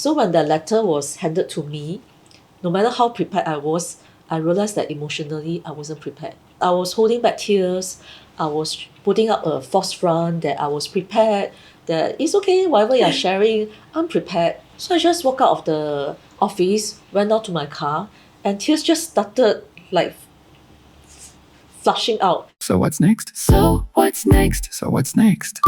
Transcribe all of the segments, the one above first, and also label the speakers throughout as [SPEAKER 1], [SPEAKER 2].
[SPEAKER 1] So when the letter was handed to me, no matter how prepared I was, I realized that emotionally I wasn't prepared. I was holding back tears. I was putting up a false front that I was prepared, that it's okay, whatever you're sharing, I'm prepared. So I just walked out of the office, went out to my car, and tears just started like flushing out.
[SPEAKER 2] So what's next? So what's next? So what's next?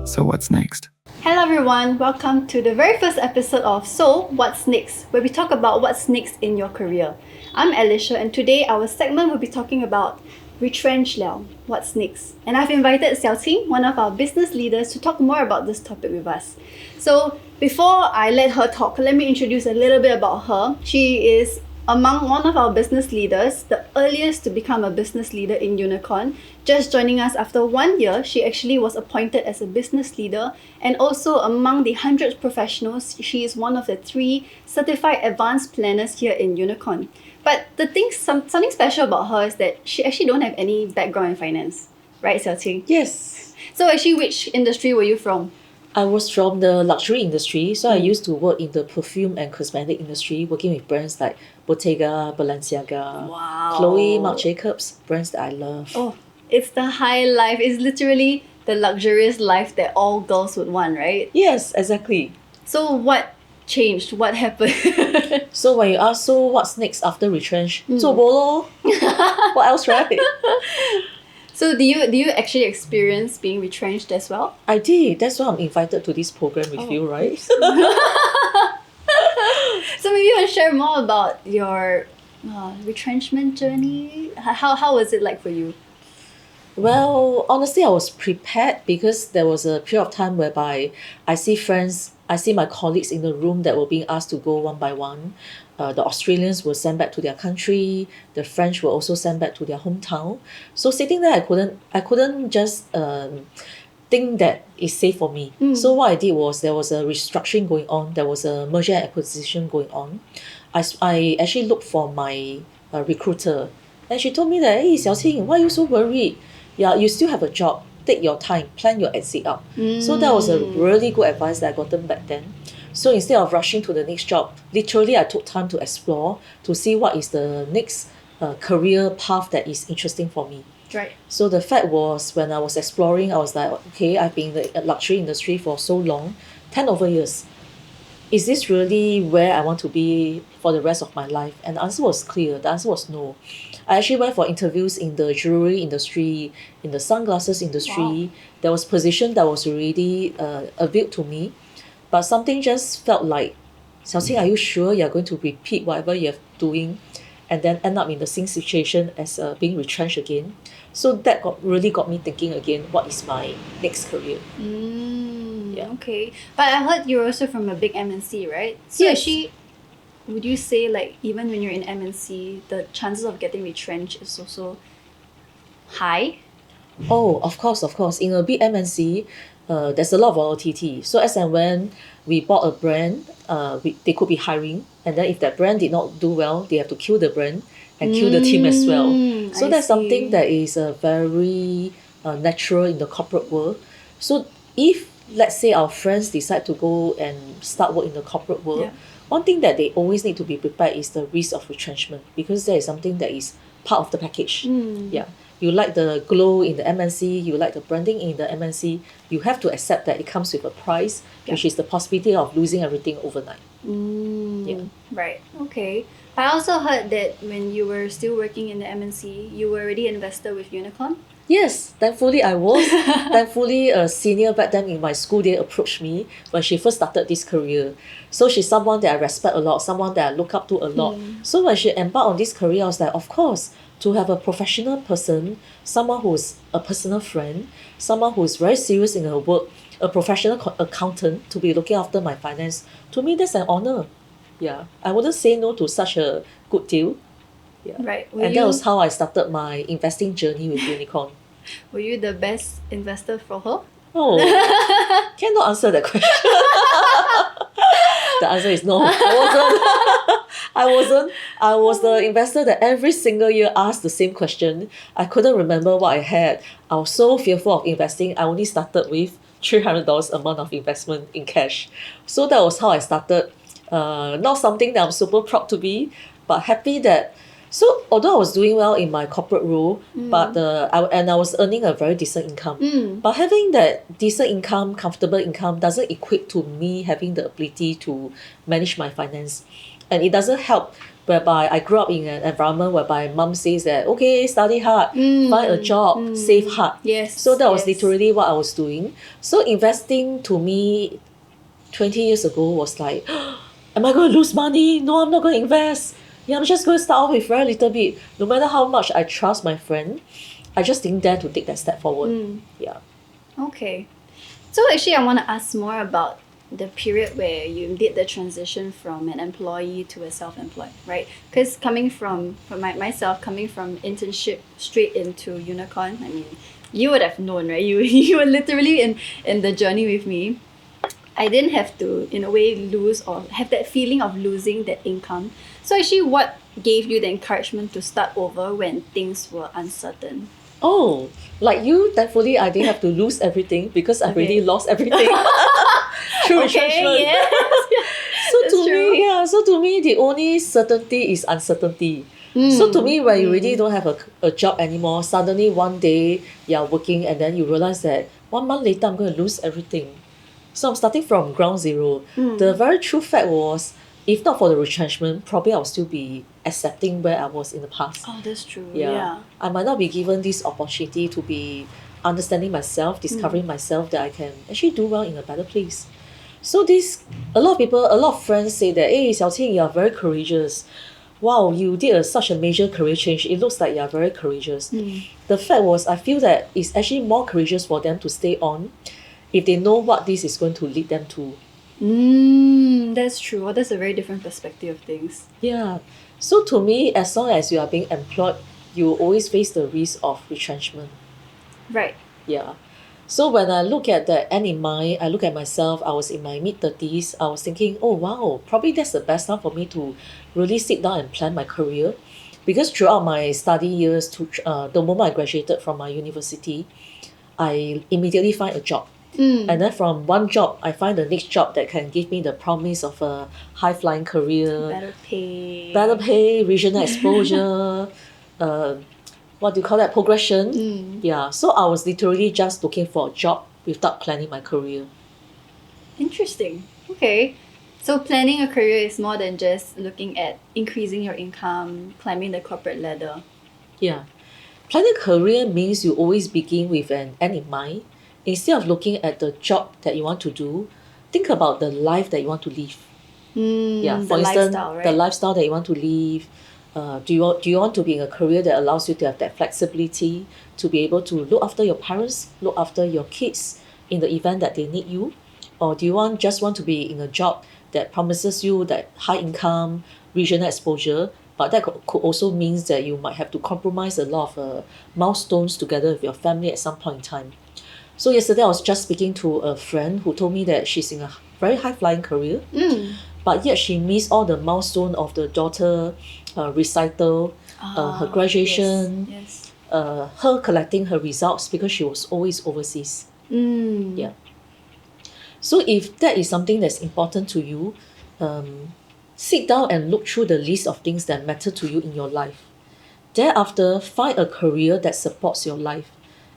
[SPEAKER 2] So what's next?
[SPEAKER 3] Hello everyone, welcome to the very first episode of So What's Next, where we talk about what's next in your career. I'm Alicia, and today our segment will be talking about Retrenched, what's next. And I've invited Xiaoqing, one of our business leaders, to talk more about this topic with us. So before I let her talk, let me introduce a little bit about her. She is among one of our business leaders, the earliest to become a business leader in Unicorn. Just joining us after 1 year, she actually was appointed as a business leader, and also among the 100 professionals, she is one of the 3 certified advanced planners here in Unicorn. But the thing, something special about her is that she actually don't have any background in finance, right, Xiaoqing?
[SPEAKER 1] Yes.
[SPEAKER 3] So actually, which industry were you from?
[SPEAKER 1] I was from the luxury industry, so I used to work in the perfume and cosmetic industry, working with brands like Bottega, Balenciaga,
[SPEAKER 3] Wow.
[SPEAKER 1] Chloe, Marc Jacobs, brands that I love.
[SPEAKER 3] Oh, it's the high life. It's literally the luxurious life that all girls would want, right?
[SPEAKER 1] Yes, exactly.
[SPEAKER 3] So what changed? What happened?
[SPEAKER 1] So when you ask, so what's next after retrench? So bolo. What else, right?
[SPEAKER 3] So do you actually experience being retrenched as well?
[SPEAKER 1] I did. That's why I'm invited to this program with you, right?
[SPEAKER 3] So maybe you want to share more about your retrenchment journey. How was it like for you?
[SPEAKER 1] Well, honestly, I was prepared because there was a period of time whereby I see my colleagues in the room that were being asked to go one by one. The Australians were sent back to their country. The French were also sent back to their hometown. So sitting there, I couldn't just think that it's safe for me. So what I did was there was a restructuring going on. There was a merger and acquisition going on. I actually looked for my recruiter, and she told me that, hey, Xiaoqing, why are you so worried? Yeah, you still have a job. Take your time, plan your exit out. So that was a really good advice that I got them back then. So instead of rushing to the next job, literally I took time to explore, to see what is the next career path that is interesting for me.
[SPEAKER 3] Right.
[SPEAKER 1] So the fact was, when I was exploring, I was like, okay, I've been in the luxury industry for so long, 10 over years. Is this really where I want to be for the rest of my life? And the answer was clear. The answer was no. I actually went for interviews in the jewelry industry, in the sunglasses industry.
[SPEAKER 3] Wow.
[SPEAKER 1] There was position that was already availed to me. But something just felt like, Xiaoqing, are you sure you're going to repeat whatever you're doing and then end up in the same situation as being retrenched again? So that really got me thinking again, what is my next career? Yeah.
[SPEAKER 3] Okay. But I heard you're also from a big MNC, right? So
[SPEAKER 1] Yes.
[SPEAKER 3] actually, would you say like even when you're in MNC, the chances of getting retrenched is also high?
[SPEAKER 1] Oh, of course. In a big MNC, there's a lot of volatility. So as and when we bought a brand, they could be hiring. And then if that brand did not do well, they have to kill the brand and kill the team as well. So
[SPEAKER 3] I
[SPEAKER 1] that's
[SPEAKER 3] see.
[SPEAKER 1] something that is very natural in the corporate world. So if, let's say, our friends decide to go and start work in the corporate world,
[SPEAKER 3] Yeah.
[SPEAKER 1] one thing that they always need to be prepared is the risk of retrenchment, because that is something that is part of the package. Yeah. You like the glow in the MNC, you like the branding in the MNC, you have to accept that it comes with a price, which is the possibility of losing everything overnight. Yeah.
[SPEAKER 3] Right. Okay. I also heard that when you were still working in the MNC, you were already invested with Unicorn.
[SPEAKER 1] Yes, thankfully I was. Thankfully, a senior back then in my school day approached me when she first started this career. So she's someone that I respect a lot, someone that I look up to a lot. So when she embarked on this career, I was like, of course, to have a professional person, someone who's a personal friend, someone who's very serious in her work, a professional accountant to be looking after my finance, to me that's an honor. Yeah, I wouldn't say no to such a good deal. Yeah.
[SPEAKER 3] Right.
[SPEAKER 1] And that was how I started my investing journey with Unicorn.
[SPEAKER 3] Were you the best investor for her?
[SPEAKER 1] Oh, cannot answer that question. The answer is no. I wasn't. I was the investor that every single year asked the same question. I couldn't remember what I had. I was so fearful of investing. I only started with $300 a month of investment in cash. So that was how I started. Not something that I'm super proud to be, but happy that. So although I was doing well in my corporate role, but I was earning a very decent income. But having that decent income, comfortable income, doesn't equate to me having the ability to manage my finance, and it doesn't help. Whereby I grew up in an environment whereby mom says that okay, study hard, find a job, save hard.
[SPEAKER 3] Yes.
[SPEAKER 1] So that was
[SPEAKER 3] yes.
[SPEAKER 1] literally what I was doing. So investing to me 20 years ago was like, am I going to lose money? No, I'm not going to invest. Yeah, I'm just going to start off with very little bit. No matter how much I trust my friend, I just didn't dare to take that step forward. Yeah.
[SPEAKER 3] Okay. So actually, I want to ask more about the period where you did the transition from an employee to a self-employed, right? Because coming from myself, coming from internship straight into Unicorn, I mean, you would have known, right? You were literally in the journey with me. I didn't have to, in a way, lose or have that feeling of losing that income. So actually, what gave you the encouragement to start over when things were uncertain?
[SPEAKER 1] Oh, like you, thankfully, I didn't have to lose everything because I already lost everything through retrenchment.
[SPEAKER 3] Yes.
[SPEAKER 1] So
[SPEAKER 3] That's true.
[SPEAKER 1] so to me, the only certainty is uncertainty. So to me, when you really don't have a job anymore, suddenly one day you're working and then you realize that 1 month later I'm going to lose everything. So I'm starting from ground zero. The very true fact was, if not for the retrenchment, probably I'll still be accepting where I was in the past.
[SPEAKER 3] Oh, that's true.
[SPEAKER 1] Yeah.
[SPEAKER 3] Yeah.
[SPEAKER 1] I might not be given this opportunity to be understanding myself, discovering myself that I can actually do well in a better place. So a lot of friends say that, hey, Xiaoqing, you are very courageous. Wow, you did such a major career change. It looks like you are very courageous. The fact was, I feel that it's actually more courageous for them to stay on if they know what this is going to lead them to.
[SPEAKER 3] That's true. Well, that's a very different perspective of things.
[SPEAKER 1] Yeah. So to me, as long as you are being employed, you always face the risk of retrenchment.
[SPEAKER 3] Right.
[SPEAKER 1] Yeah. So when I look at the end in mind, I look at myself, I was in my mid-30s, I was thinking, oh wow, probably that's the best time for me to really sit down and plan my career. Because throughout my study years, the moment I graduated from my university, I immediately find a job. And then from one job, I find the next job that can give me the promise of a high-flying career,
[SPEAKER 3] Better pay.
[SPEAKER 1] regional exposure, what do you call that, progression. Yeah, so I was literally just looking for a job without planning my career.
[SPEAKER 3] Interesting. Okay. So planning a career is more than just looking at increasing your income, climbing the corporate ladder.
[SPEAKER 1] Yeah. Planning a career means you always begin with an end in mind. Instead of looking at the job that you want to do, think about the life that you want to live. Yeah, for instance,
[SPEAKER 3] lifestyle, right?
[SPEAKER 1] the lifestyle that you want to live. Do you want to be in a career that allows you to have that flexibility to be able to look after your parents, look after your kids in the event that they need you? Or do you just want to be in a job that promises you that high income, regional exposure, but that could also means that you might have to compromise a lot of milestones together with your family at some point in time. So yesterday I was just speaking to a friend who told me that she's in a very high-flying career, but yet she missed all the milestone of the daughter recital, her graduation,
[SPEAKER 3] Yes.
[SPEAKER 1] her collecting her results because she was always overseas. Yeah. So if that is something that's important to you, sit down and look through the list of things that matter to you in your life. Thereafter, find a career that supports your life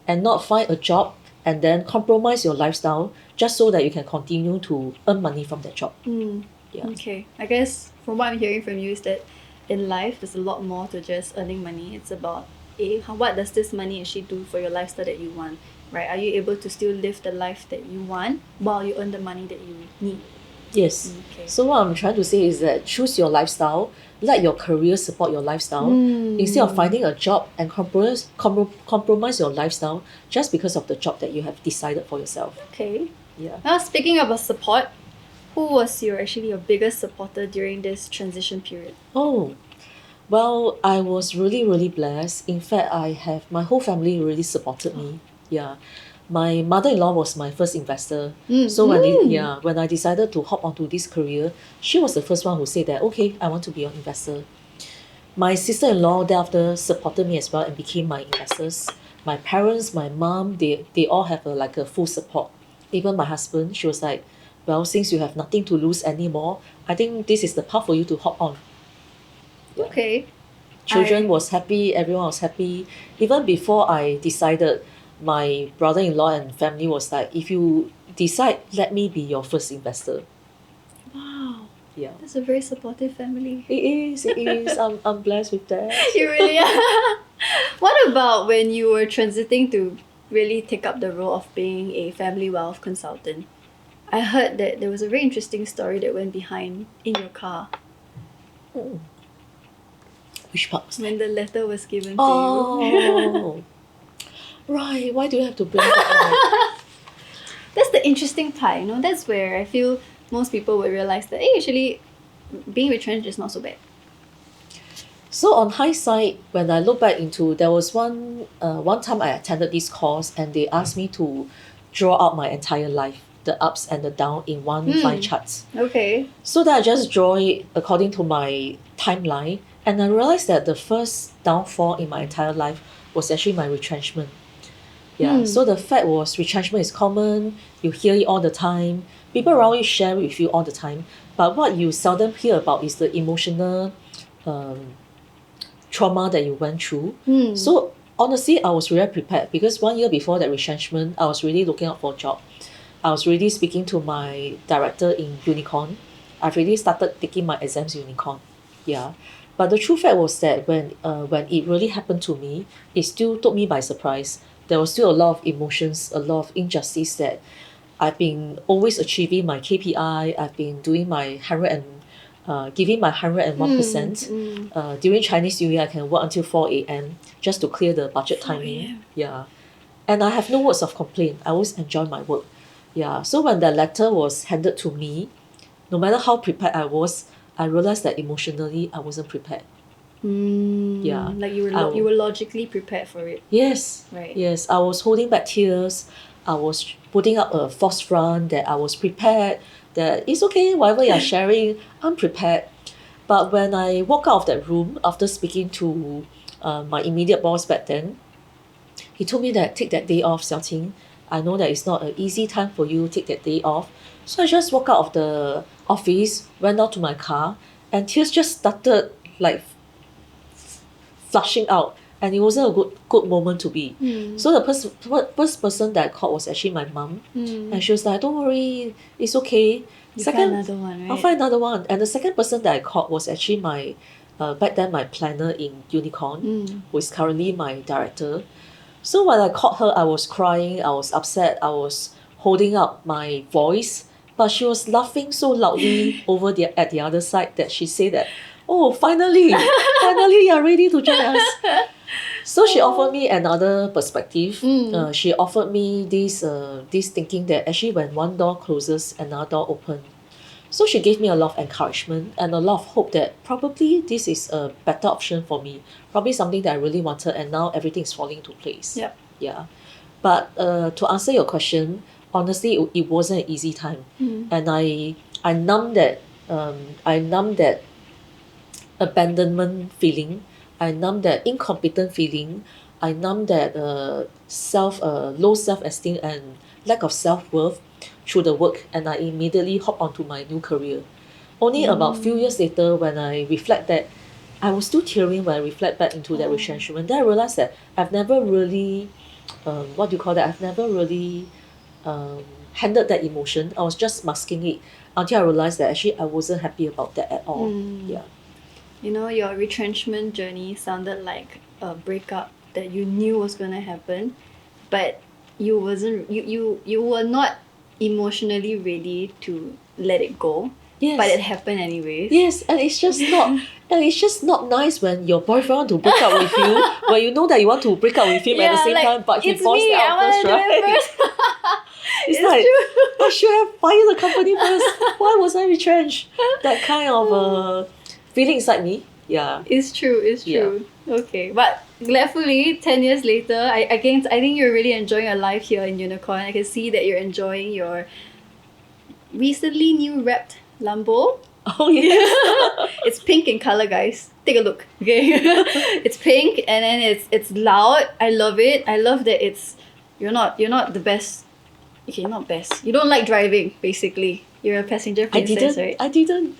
[SPEAKER 1] and not find a job and then compromise your lifestyle just so that you can continue to earn money from that job. Yeah.
[SPEAKER 3] Okay. I guess from what I'm hearing from you is that in life there's a lot more to just earning money. It's about what does this money actually do for your lifestyle that you want, right? Are you able to still live the life that you want while you earn the money that you need?
[SPEAKER 1] Yes.
[SPEAKER 3] Okay.
[SPEAKER 1] So what I'm trying to say is that choose your lifestyle, let your career support your lifestyle, instead of finding a job and compromise your lifestyle just because of the job that you have decided for yourself.
[SPEAKER 3] Okay.
[SPEAKER 1] Yeah.
[SPEAKER 3] Now speaking about support, who was your biggest supporter during this transition period?
[SPEAKER 1] Oh, well, I was really, really blessed. In fact, my whole family really supported me. Yeah. My mother-in-law was my first investor. So when I decided to hop onto this career, she was the first one who said that, okay, I want to be an investor. My sister-in-law thereafter supported me as well and became my investors. My parents, my mom, they all have a full support. even my husband, she was like, well, since you have nothing to lose anymore, I think this is the path for you to hop on. Yeah.
[SPEAKER 3] Okay.
[SPEAKER 1] Children
[SPEAKER 3] I-
[SPEAKER 1] was happy, everyone was happy. Even before I decided, my brother-in-law and family was like, if you decide, let me be your first investor.
[SPEAKER 3] Wow.
[SPEAKER 1] Yeah.
[SPEAKER 3] That's a very supportive family.
[SPEAKER 1] It is, it is. I'm blessed with that.
[SPEAKER 3] You really are. What about when you were transiting to really take up the role of being a family wealth consultant? I heard that there was a very interesting story that went behind in your car
[SPEAKER 1] Mm. Which part was that?
[SPEAKER 3] when the letter was given to you.
[SPEAKER 1] Oh, right. Why do you have to bring that up?
[SPEAKER 3] That's the interesting part, you know. That's where I feel most people would realize that, hey, actually, being retrenched is not so bad.
[SPEAKER 1] So on hindsight, when I look back into, there was one time I attended this course and they asked me to draw out my entire life, the ups and the down in one line chart.
[SPEAKER 3] Okay.
[SPEAKER 1] So that I just draw it according to my timeline, and I realized that the first downfall in my entire life was actually my retrenchment. Yeah. So the fact was retrenchment is common, you hear it all the time, people around you share it with you all the time. But what you seldom hear about is the emotional trauma that you went through. So honestly, I was really prepared because 1 year before that retrenchment, I was really looking out for a job. I was really speaking to my director in Unicorn. I've already started taking my exams Unicorn. Yeah. But the true fact was that when it really happened to me, it still took me by surprise. There was still a lot of emotions, a lot of injustice that I've been always achieving my KPI. I've been doing my giving my 101%. During Chinese New Year, I can work until 4 a.m. just to clear the budget
[SPEAKER 3] 4
[SPEAKER 1] timing.
[SPEAKER 3] a.m.
[SPEAKER 1] Yeah. And I have no words of complaint. I always enjoy my work. Yeah. So when the letter was handed to me, no matter how prepared I was, I realized that emotionally I wasn't prepared. Yeah.
[SPEAKER 3] Like you
[SPEAKER 1] I
[SPEAKER 3] were you were logically prepared for it.
[SPEAKER 1] Yes.
[SPEAKER 3] Right.
[SPEAKER 1] Yes. I was holding back tears. I was putting up a false front that I was prepared, that it's okay, whatever you're sharing, I'm prepared. But when I walk out of that room after speaking to my immediate boss back then, he told me that take that day off, Xiaoqing. I know that it's not an easy time for you, take that day off. So I just walked out of the office, went out to my car, and tears just started like flushing out. And it wasn't a good moment to be. So the first person that I called was actually my mom. And she was like, don't worry, it's okay.
[SPEAKER 3] You find another one, right?
[SPEAKER 1] I'll find another one. And the second person that I called was actually my back then my planner in Unicorn, who is currently my director. So when I called her, I was crying, I was upset, I was holding up my voice, but she was laughing so loudly over at the other side that she said that, oh, finally you're ready to join us. So she offered me another perspective. She offered me this thinking that actually when one door closes, another door opens. So she gave me a lot of encouragement and a lot of hope that probably this is a better option for me. Probably something that I really wanted, and now everything is falling into place.
[SPEAKER 3] Yep.
[SPEAKER 1] Yeah. But to answer your question, honestly, it wasn't an easy time. And I numbed that abandonment feeling. I numbed that incompetent feeling. I numbed that low self-esteem and lack of self-worth through the work, and I immediately hop onto my new career. Only about few years later, when I reflect that, I was still tearing when I reflect back into that retrenchment. Then I realized that I've never really, what do you call that? I've never really handled that emotion. I was just masking it until I realized that actually I wasn't happy about that at all. Yeah.
[SPEAKER 3] You know, your retrenchment journey sounded like a breakup that you knew was gonna happen, but you were not emotionally ready to let it go.
[SPEAKER 1] Yes.
[SPEAKER 3] But it happened anyways.
[SPEAKER 1] Yes, and it's just not nice when your boyfriend want to break up with you, when you know that you want to break up with him at the same time, but he
[SPEAKER 3] it's
[SPEAKER 1] forced
[SPEAKER 3] me,
[SPEAKER 1] it
[SPEAKER 3] I
[SPEAKER 1] out
[SPEAKER 3] wanna
[SPEAKER 1] first,
[SPEAKER 3] do
[SPEAKER 1] right?
[SPEAKER 3] it first.
[SPEAKER 1] It's like,
[SPEAKER 3] true.
[SPEAKER 1] I should have fired the company first. Why was I retrenched? That kind of feeling inside me. Yeah.
[SPEAKER 3] It's true. Okay, but gladfully, 10 years later, I think you're really enjoying your life here in Unicorn. I can see that you're enjoying your recently new wrapped Lambo.
[SPEAKER 1] Oh yes.
[SPEAKER 3] It's pink in color, guys. Take a look. Okay. It's pink and then it's loud. I love it. I love that you're not the best okay, not best. You don't like driving, basically. You're a passenger princess, right?
[SPEAKER 1] I didn't.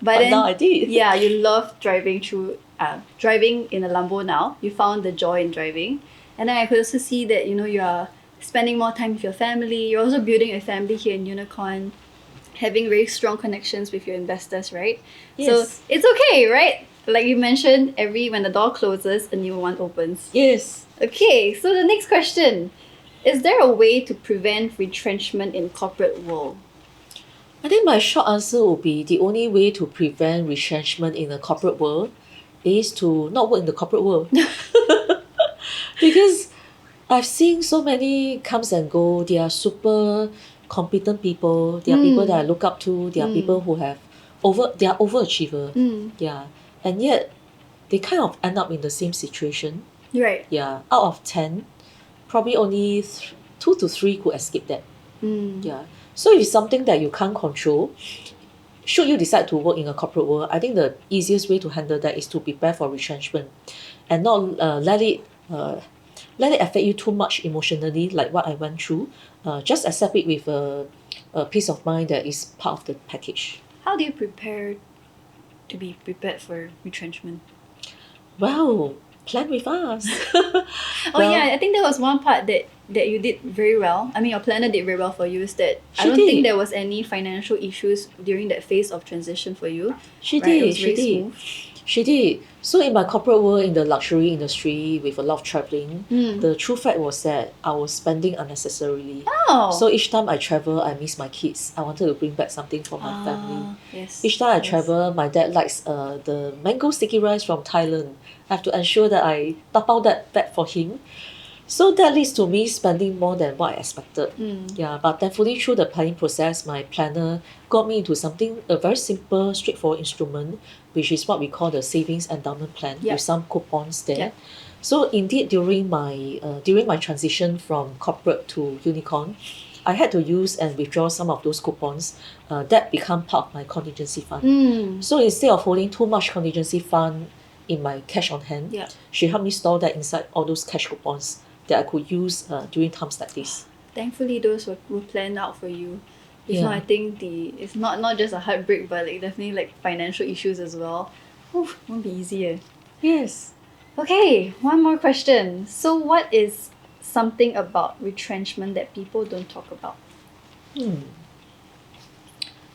[SPEAKER 3] But then,
[SPEAKER 1] now I did.
[SPEAKER 3] yeah, you love driving in a Lambo now. You found the joy in driving. And then I could also see that, you are spending more time with your family. You're also building a family here in Unicorn, having very strong connections with your investors, right? So
[SPEAKER 1] Yes.
[SPEAKER 3] it's okay, right? Like you mentioned, when the door closes, a new one opens.
[SPEAKER 1] Yes.
[SPEAKER 3] Okay, so the next question. Is there a way to prevent retrenchment in corporate world?
[SPEAKER 1] I think my short answer would be the only way to prevent retrenchment in the corporate world is to not work in the corporate world. Because I've seen so many comes and go. They are super competent people. They are people that I look up to. They are people who they are overachiever. Yeah. And yet they kind of end up in the same situation.
[SPEAKER 3] Right.
[SPEAKER 1] Yeah. Out of 10, probably only 2 to 3 could escape that. Yeah. So if it's something that you can't control, should you decide to work in a corporate world, I think the easiest way to handle that is to prepare for retrenchment and not let it affect you too much emotionally, like what I went through. Just accept it with a peace of mind that is part of the package.
[SPEAKER 3] How do you prepare to be prepared for retrenchment?
[SPEAKER 1] Well, plan with us.
[SPEAKER 3] I think that was one part that you did very well. I mean, your planner did very well for you. Is that I
[SPEAKER 1] She
[SPEAKER 3] don't think
[SPEAKER 1] did.
[SPEAKER 3] there was any financial issues during that phase of transition for you.
[SPEAKER 1] She
[SPEAKER 3] Right, it
[SPEAKER 1] did,
[SPEAKER 3] was
[SPEAKER 1] she
[SPEAKER 3] very
[SPEAKER 1] did.
[SPEAKER 3] smooth.
[SPEAKER 1] She did. So in my corporate world, in the luxury industry, with a lot of traveling, the true fact was that I was spending unnecessarily.
[SPEAKER 3] Oh.
[SPEAKER 1] So each time I travel, I miss my kids. I wanted to bring back something for my family.
[SPEAKER 3] Yes.
[SPEAKER 1] Each time I
[SPEAKER 3] yes.
[SPEAKER 1] travel, my dad likes the mango sticky rice from Thailand. I have to ensure that I tapao that back for him. So that leads to me spending more than what I expected. Yeah, but thankfully through the planning process, my planner got me into a very simple, straightforward instrument, which is what we call the savings endowment plan
[SPEAKER 3] Yep.
[SPEAKER 1] with some coupons there.
[SPEAKER 3] Yep.
[SPEAKER 1] So indeed, during my transition from corporate to unicorn, I had to use and withdraw some of those coupons. That become part of my contingency fund. So instead of holding too much contingency fund in my cash on hand,
[SPEAKER 3] Yeah.
[SPEAKER 1] she helped me store that inside all those cash coupons that I could use during times like this.
[SPEAKER 3] Thankfully, those were planned out for you. If not, I think it's not just a heartbreak, but like definitely like financial issues as well. Oof, won't be easier.
[SPEAKER 1] Yes.
[SPEAKER 3] Okay, one more question. So, what is something about retrenchment that people don't talk about?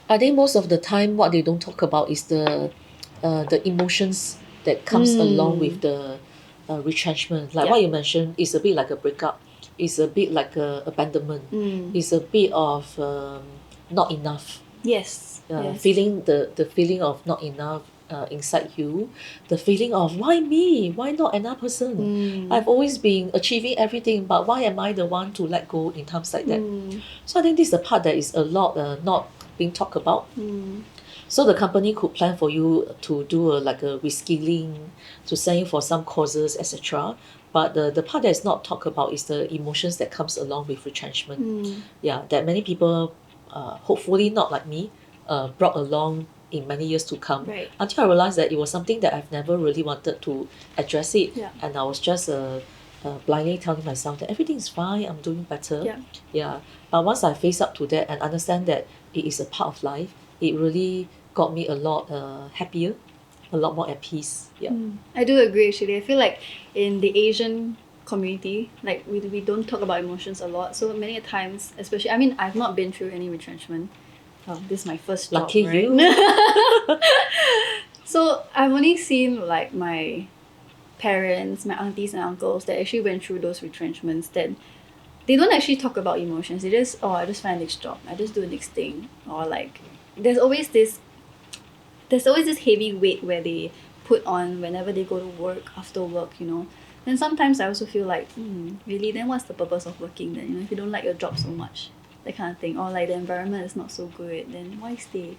[SPEAKER 1] I think most of the time what they don't talk about is the emotions that comes along with the retrenchment. Like what you mentioned, it's a bit like a breakup. It's a bit like a abandonment. It's a bit of not enough.
[SPEAKER 3] Yes.
[SPEAKER 1] Feeling the feeling of not enough inside you, the feeling of why me, why not another person. I've always been achieving everything, but why am I the one to let go in times like that? So I think this is the part that is a lot not being talked about. So the company could plan for you to do like a reskilling, to send you for some courses, etc. But the part that is not talked about is the emotions that comes along with retrenchment. Yeah, that many people, hopefully not like me, brought along in many years to come.
[SPEAKER 3] Right.
[SPEAKER 1] Until I realized that it was something that I've never really wanted to address it.
[SPEAKER 3] Yeah.
[SPEAKER 1] And I was just blindly telling myself that everything is fine, I'm doing better. Yeah. But once I face up to that and understand that it is a part of life, it really got me a lot happier, a lot more at peace. Yeah.
[SPEAKER 3] I do agree actually. I feel like in the Asian community, like we don't talk about emotions a lot. So many times, especially, I mean, I've not been through any retrenchment. This is my first job,
[SPEAKER 1] Lucky
[SPEAKER 3] right?
[SPEAKER 1] you.
[SPEAKER 3] So I've only seen like my parents, my aunties and uncles that actually went through those retrenchments. That they don't actually talk about emotions. They just, I just find next job. I just do the next thing. Or like, there's always this heavy weight where they put on whenever they go to work, after work, Then sometimes I also feel like, really, then what's the purpose of working then? If you don't like your job so much, that kind of thing. Or like the environment is not so good, then why stay?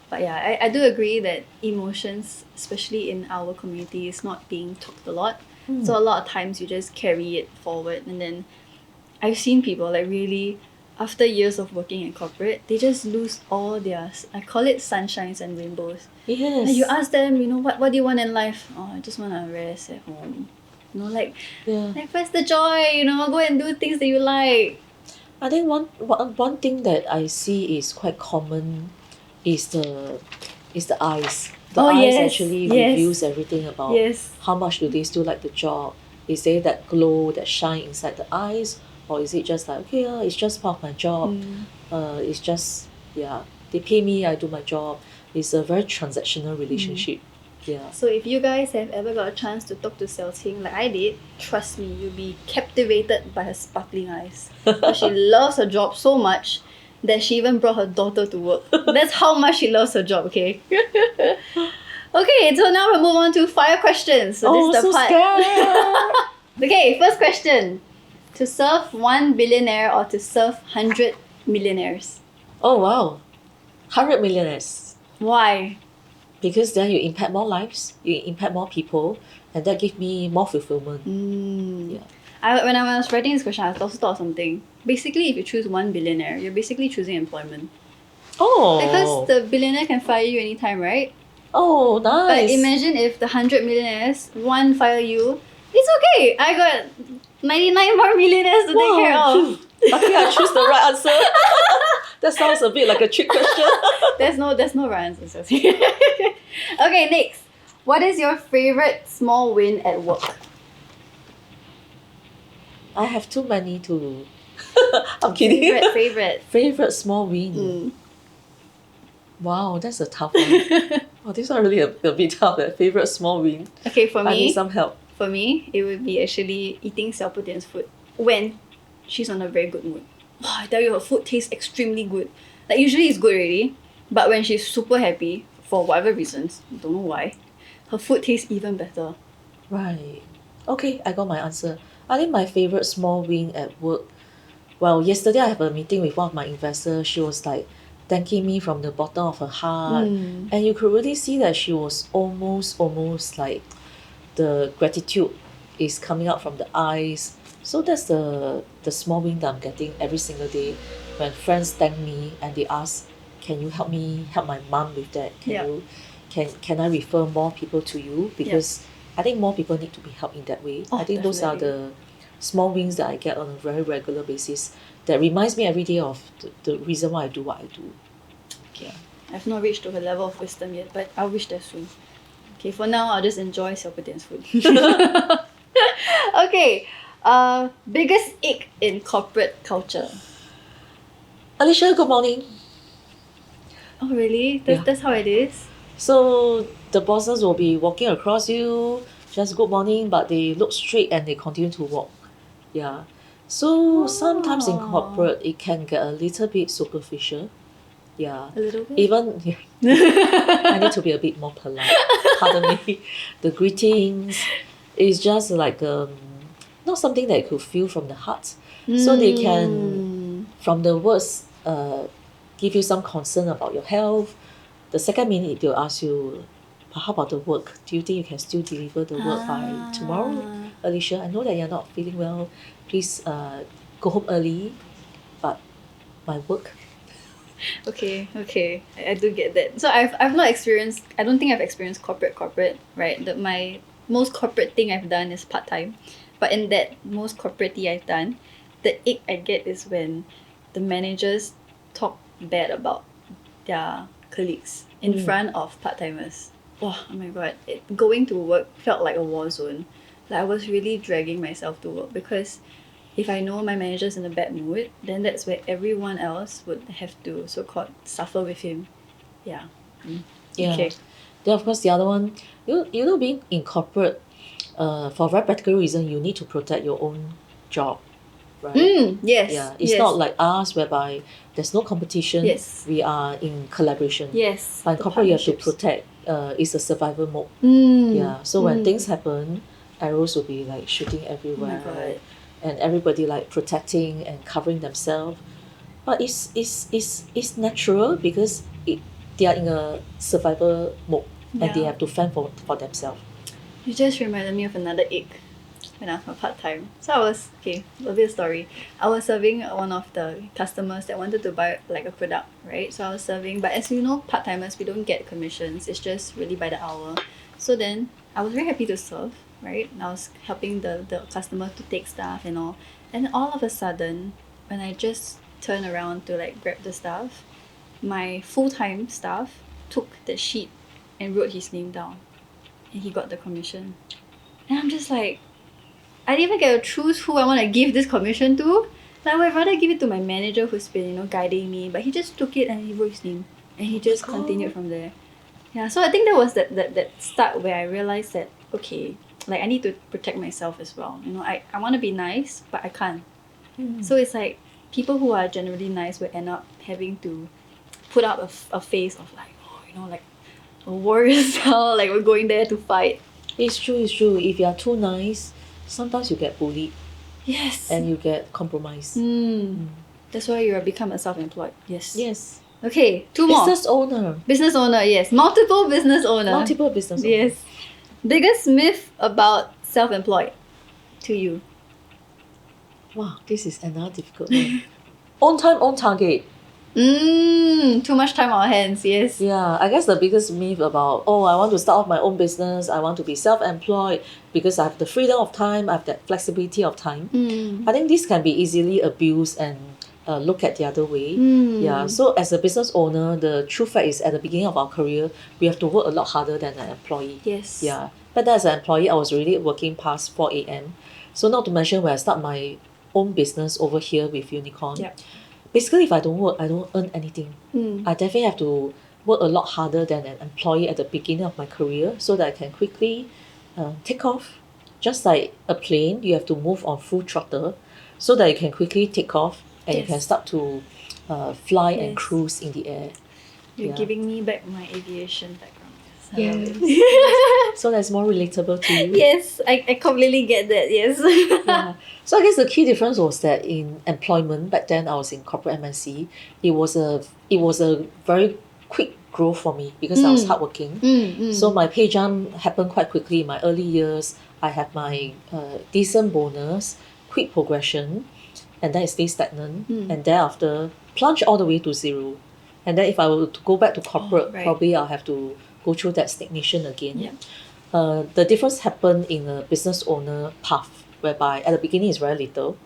[SPEAKER 3] But yeah, I do agree that emotions, especially in our community, is not being talked a lot. So a lot of times you just carry it forward, and then I've seen people like really, after years of working in corporate, they just lose all their, I call it sunshines and rainbows.
[SPEAKER 1] Yes.
[SPEAKER 3] Like you ask them, what do you want in life? Oh, I just want to rest at home. Like where's the joy? Go and do things that you like.
[SPEAKER 1] I think one thing that I see is quite common is the eyes. The
[SPEAKER 3] Oh
[SPEAKER 1] eyes
[SPEAKER 3] yes,
[SPEAKER 1] actually reveals
[SPEAKER 3] yes,
[SPEAKER 1] everything about
[SPEAKER 3] yes.
[SPEAKER 1] how much do they still like the job. Is there that glow, that shine inside the eyes, or is it just like okay, it's just part of my job.
[SPEAKER 3] Mm.
[SPEAKER 1] It's just yeah, they pay me, I do my job. It's a very transactional relationship. Yeah.
[SPEAKER 3] So if you guys have ever got a chance to talk to Xiaoqing like I did, trust me, you'll be captivated by her sparkling eyes. Because she loves her job so much that she even brought her daughter to work. That's how much she loves her job, okay? Okay, so now we'll move on to fire questions. So
[SPEAKER 1] Oh,
[SPEAKER 3] this is the
[SPEAKER 1] so
[SPEAKER 3] part.
[SPEAKER 1] scared.
[SPEAKER 3] Okay, first question. To serve 1 billionaire or to serve 100 millionaires?
[SPEAKER 1] Oh wow, 100 millionaires.
[SPEAKER 3] Why?
[SPEAKER 1] Because then you impact more lives, you impact more people, and that give me more fulfillment.
[SPEAKER 3] Mm.
[SPEAKER 1] Yeah.
[SPEAKER 3] When I was writing this question, I also thought of something. Basically, if you choose 1 billionaire, you're basically choosing employment. Because
[SPEAKER 1] Oh,
[SPEAKER 3] the billionaire can fire you anytime, right?
[SPEAKER 1] oh,
[SPEAKER 3] But
[SPEAKER 1] nice.
[SPEAKER 3] imagine if the 100 millionaires, one fire you, it's okay. I got 99 more millionaires to take care
[SPEAKER 1] Wow,
[SPEAKER 3] of.
[SPEAKER 1] phew. Lucky I choose the right answer. That sounds a bit like a trick question.
[SPEAKER 3] There's no right answer. Okay, next. What is your favorite small win at work?
[SPEAKER 1] I have too many to. I'm kidding.
[SPEAKER 3] Favorite.
[SPEAKER 1] Favorite small win.
[SPEAKER 3] Mm.
[SPEAKER 1] Wow, that's a tough one. Oh, this one really a bit tough. Favorite small win.
[SPEAKER 3] Okay, for
[SPEAKER 1] I need
[SPEAKER 3] me,
[SPEAKER 1] some help.
[SPEAKER 3] it would be actually eating Xiaopudian's food when she's on a very good mood. Wow, I tell you, her food tastes extremely good. Like usually it's good already, but when she's super happy for whatever reasons, don't know why, her food tastes even better.
[SPEAKER 1] Right. Okay, I got my answer. I think my favorite small win at work. Well, yesterday I have a meeting with one of my investors. She was like thanking me from the bottom of her heart.
[SPEAKER 3] Mm.
[SPEAKER 1] And you could really see that she was almost like the gratitude is coming out from the eyes. So that's the small win that I'm getting every single day when friends thank me and they ask, can you help me help my mom with that?
[SPEAKER 3] Yeah.
[SPEAKER 1] Can I refer more people to you? Because I think more people need to be helped in that way.
[SPEAKER 3] Oh,
[SPEAKER 1] I think those are
[SPEAKER 3] definitely.
[SPEAKER 1] the small wins that I get on a very regular basis that reminds me every day of the reason why I do what I do. Yeah.
[SPEAKER 3] I've not reached to her level of wisdom yet, but I'll reach there soon. Okay, for now I'll just enjoy Xiaopudian's food. Okay, biggest ick in corporate culture.
[SPEAKER 1] Alicia, good morning.
[SPEAKER 3] Oh really?
[SPEAKER 1] Yeah.
[SPEAKER 3] That's how it is?
[SPEAKER 1] So the bosses will be walking across you, just good morning, but they look straight and they continue to walk. Yeah. So sometimes in
[SPEAKER 3] Oh.
[SPEAKER 1] corporate it can get a little bit superficial. Yeah.
[SPEAKER 3] A little bit?
[SPEAKER 1] Even I need to be a bit more polite. Pardon me. The greetings is just like not something that you could feel from the heart. So they can from the words give you some concern about your health. The second minute they'll ask you, but how about the work? Do you think you can still deliver the work by tomorrow, Alicia? I know that you're not feeling well. Please go home early. But my work.
[SPEAKER 3] Okay, I do get that. So I've not experienced. I don't think I've experienced corporate. Right. My most corporate thing I've done is part time, but in that most corporate thing I've done, the ick I get is when the managers talk bad about their colleagues in front of part timers. Oh my god! Going to work felt like a war zone. Like I was really dragging myself to work because if I know my manager's in a bad mood, then that's where everyone else would have to so-called suffer with him. Yeah.
[SPEAKER 1] Yeah.
[SPEAKER 3] Okay.
[SPEAKER 1] Then of course the other one, you know being in corporate, for a very practical reason, you need to protect your own job, right?
[SPEAKER 3] Yes.
[SPEAKER 1] Yeah, it's
[SPEAKER 3] yes.
[SPEAKER 1] not like us whereby there's no competition.
[SPEAKER 3] Yes.
[SPEAKER 1] We are in collaboration.
[SPEAKER 3] Yes.
[SPEAKER 1] But in
[SPEAKER 3] the
[SPEAKER 1] corporate, you have to
[SPEAKER 3] partnerships.
[SPEAKER 1] protect. It's a survival mode. Yeah. So when things happen, arrows will be like shooting
[SPEAKER 3] Oh my
[SPEAKER 1] everywhere,
[SPEAKER 3] god.
[SPEAKER 1] and everybody like protecting and covering themselves. But it's natural because they are in a survival mode and they
[SPEAKER 3] Yeah.
[SPEAKER 1] have to fend for themselves.
[SPEAKER 3] You just reminded me of another ick when I was on part time. So I was okay, a bit of story. I was serving one of the customers that wanted to buy like a product, right? So I was serving, but as you know, part timers we don't get commissions. It's just really by the hour. So then I was very happy to serve, right? And I was helping the customer to take stuff and all. And all of a sudden, when I just turned around to like grab the stuff, my full-time staff took the sheet and wrote his name down, and he got the commission. And I'm just like, I didn't even get to choose who I want to give this commission to. Like, I would rather give it to my manager who's been, guiding me. But he just took it and he wrote his name. And he just continued from there. Yeah, so I think that was that start where I realized that, okay, like I need to protect myself as well. I want to be nice, but I can't. So it's like people who are generally nice will end up having to put up a face of like, like a warrior style, like we're going there to fight.
[SPEAKER 1] It's true. If you are too nice, sometimes you get bullied
[SPEAKER 3] Yes.
[SPEAKER 1] and you get compromised.
[SPEAKER 3] That's why you become a self-employed. Yes.
[SPEAKER 1] Yes.
[SPEAKER 3] Okay, two more.
[SPEAKER 1] Business owner.
[SPEAKER 3] Business owner, yes. Multiple business owner.
[SPEAKER 1] Multiple business owner.
[SPEAKER 3] Yes. Biggest myth about self-employed to you?
[SPEAKER 1] Wow, this is another difficult one. On time, on target.
[SPEAKER 3] Too much time on our hands, yes.
[SPEAKER 1] Yeah, I guess the biggest myth about, I want to start off my own business, I want to be self-employed because I have the freedom of time, I have that flexibility of time. I think this can be easily abused and look at the other way. Yeah, so as a business owner, the true fact is at the beginning of our career, we have to work a lot harder than an employee.
[SPEAKER 3] Yes.
[SPEAKER 1] Yeah, but as an employee, I was already working past 4 a.m. So not to mention when I start my own business over here with Unicorn.
[SPEAKER 3] Yep.
[SPEAKER 1] Basically, if I don't work, I don't earn anything. I definitely have to work a lot harder than an employee at the beginning of my career so that I can quickly take off. Just like a plane, you have to move on full throttle so that you can quickly take off and you can start to fly and cruise in the air.
[SPEAKER 3] You're giving me back my aviation background.
[SPEAKER 1] Yes. So that's more relatable to you.
[SPEAKER 3] Yes, I completely get that, yes.
[SPEAKER 1] Yeah. So I guess the key difference was that in employment, back then I was in corporate MNC, it was a very quick growth for me because I was hardworking. So my pay jump happened quite quickly in my early years. I have my decent bonus, quick progression, and then it stays stagnant. And thereafter, plunge all the way to zero. And then if I were to go back to corporate, probably I'll have to go through that stagnation again.
[SPEAKER 3] Yeah.
[SPEAKER 1] The difference happened in a business owner path, whereby at the beginning it's very little,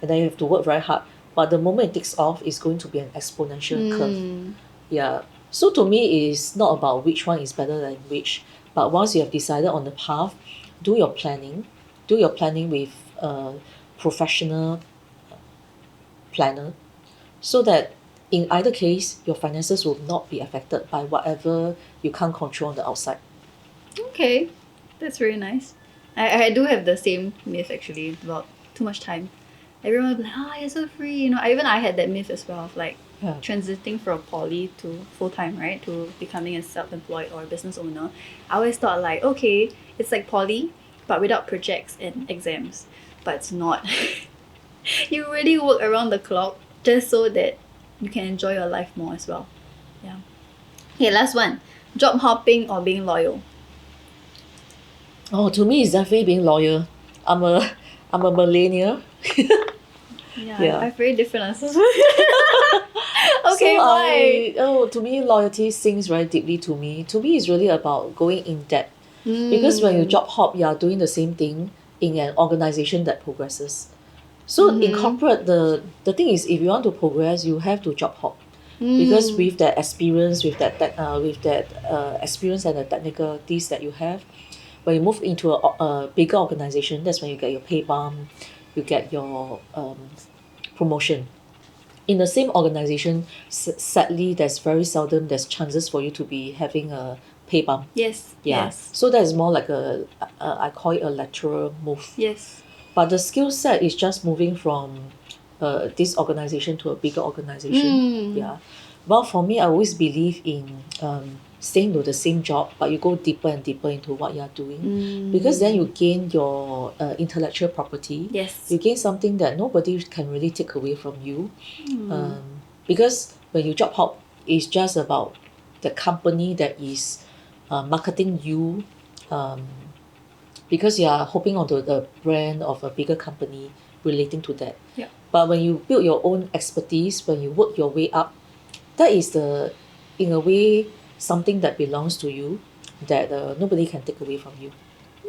[SPEAKER 1] and then you have to work very hard. But the moment it takes off, it's going to be an exponential curve. Yeah. So to me, it's not about which one is better than which, but once you have decided on the path, do your planning. Do your planning with a professional planner, so that in either case, your finances will not be affected by whatever you can't control on the outside.
[SPEAKER 3] Okay, that's very nice. I do have the same myth actually about too much time. Everyone was like, you're so free. I had that myth as well of like transiting from poly to full-time, right? To becoming a self-employed or a business owner. I always thought like, okay, it's like poly, but without projects and exams. But it's not. You really work around the clock just so that you can enjoy your life more as well. Yeah. Okay, last one. Job hopping or being loyal?
[SPEAKER 1] To me, it's definitely being loyal. I'm a millennial.
[SPEAKER 3] Yeah. I have very different answers. Okay,
[SPEAKER 1] So
[SPEAKER 3] why?
[SPEAKER 1] To me, loyalty sings very deeply to me. To me, it's really about going in depth. Because when you job hop, you are doing the same thing in an organization that progresses. So in corporate, the thing is, if you want to progress, you have to job hop. Because with that experience, with that experience and the technicalities that you have, when you move into a bigger organization, that's when you get your pay bump, you get your promotion. In the same organization, sadly, there's very seldom there's chances for you to be having a pay bump.
[SPEAKER 3] Yes.
[SPEAKER 1] Yeah.
[SPEAKER 3] Yes.
[SPEAKER 1] So that is more like I call it a lateral move.
[SPEAKER 3] Yes.
[SPEAKER 1] But the skill set is just moving from this organization to a bigger organization. Yeah. Well, for me, I always believe in staying to the same job, but you go deeper and deeper into what you are doing, because then you gain your intellectual property.
[SPEAKER 3] Yes.
[SPEAKER 1] You gain something that nobody can really take away from you. Because when you job hop, it's just about the company that is marketing you, because you are hoping onto the brand of a bigger company relating to that.
[SPEAKER 3] Yeah.
[SPEAKER 1] But when you build your own expertise, when you work your way up, that is in a way, something that belongs to you that nobody can take away from you.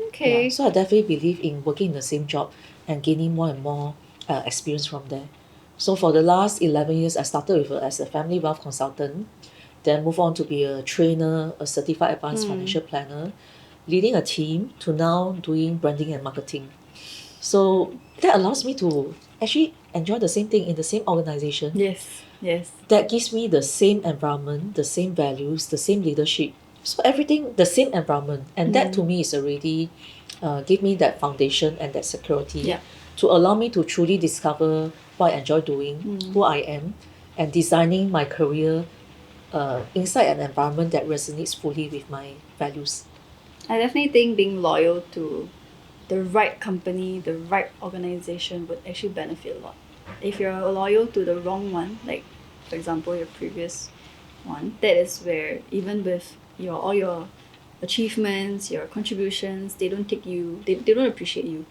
[SPEAKER 3] Okay.
[SPEAKER 1] Yeah. So I definitely believe in working in the same job and gaining more and more experience from there. So for the last 11 years, I started with as a family wealth consultant, then move on to be a trainer, a certified advanced financial planner, leading a team to now doing branding and marketing. So that allows me to actually enjoy the same thing in the same organization.
[SPEAKER 3] Yes. Yes.
[SPEAKER 1] That gives me the same environment, the same values, the same leadership. So everything, the same environment. And that to me is already give me that foundation and that security
[SPEAKER 3] Yeah.
[SPEAKER 1] to allow me to truly discover what I enjoy doing, who I am, and designing my career inside an environment that resonates fully with my values.
[SPEAKER 3] I definitely think being loyal to the right company, the right organization would actually benefit a lot. If you're loyal to the wrong one, like for example your previous one, that is where even with all your achievements, your contributions, they don't take you, they don't appreciate you.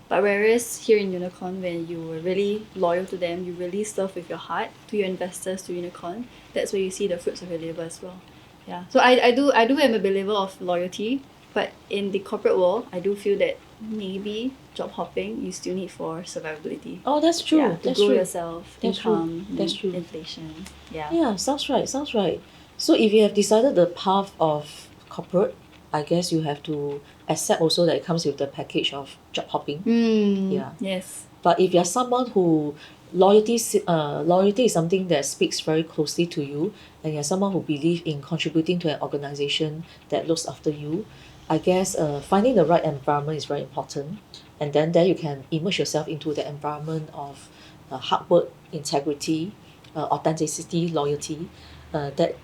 [SPEAKER 3] But whereas here in Unicorn, when you were really loyal to them, you really serve with your heart to your investors, to Unicorn, that's where you see the fruits of your labor as well. Yeah. So I do am a believer of loyalty, but in the corporate world, I do feel that maybe job hopping you still need for survivability.
[SPEAKER 1] Oh, that's true.
[SPEAKER 3] Yeah, to
[SPEAKER 1] That's
[SPEAKER 3] grow
[SPEAKER 1] true.
[SPEAKER 3] yourself,
[SPEAKER 1] That's true.
[SPEAKER 3] income,
[SPEAKER 1] That's true.
[SPEAKER 3] inflation. Yeah.
[SPEAKER 1] Yeah, sounds right. Sounds right. So if you have decided the path of corporate, I guess you have to accept also that it comes with the package of job hopping. Yeah.
[SPEAKER 3] Yes.
[SPEAKER 1] But if you're someone who loyalty is something that speaks very closely to you, and you're someone who believes in contributing to an organization that looks after you, I guess finding the right environment is very important. And then there you can immerse yourself into the environment of hard work, integrity, authenticity, loyalty, that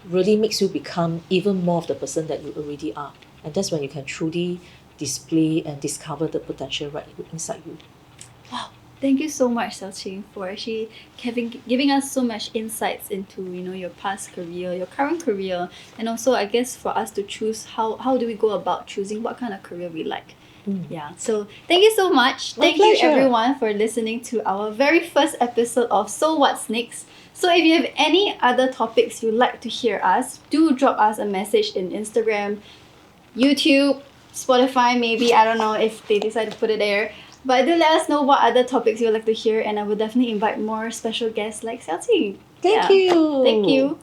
[SPEAKER 1] really makes you become even more of the person that you already are. And that's when you can truly display and discover the potential right inside you.
[SPEAKER 3] Wow. Thank you so much, Xiaoqing, for actually giving us so much insights into your past career, your current career, and also I guess for us to choose how do we go about choosing what kind of career we like. Yeah. So thank you so much.
[SPEAKER 1] My
[SPEAKER 3] Thank
[SPEAKER 1] pleasure.
[SPEAKER 3] you everyone for listening to our very first episode of So What's Next. So if you have any other topics you'd like to hear us, do drop us a message in Instagram, YouTube, Spotify, maybe. I don't know if they decide to put it there. But do let us know what other topics you would like to hear, and I will definitely invite more special guests like Xiaoqing.
[SPEAKER 1] Thank you.
[SPEAKER 3] Thank you.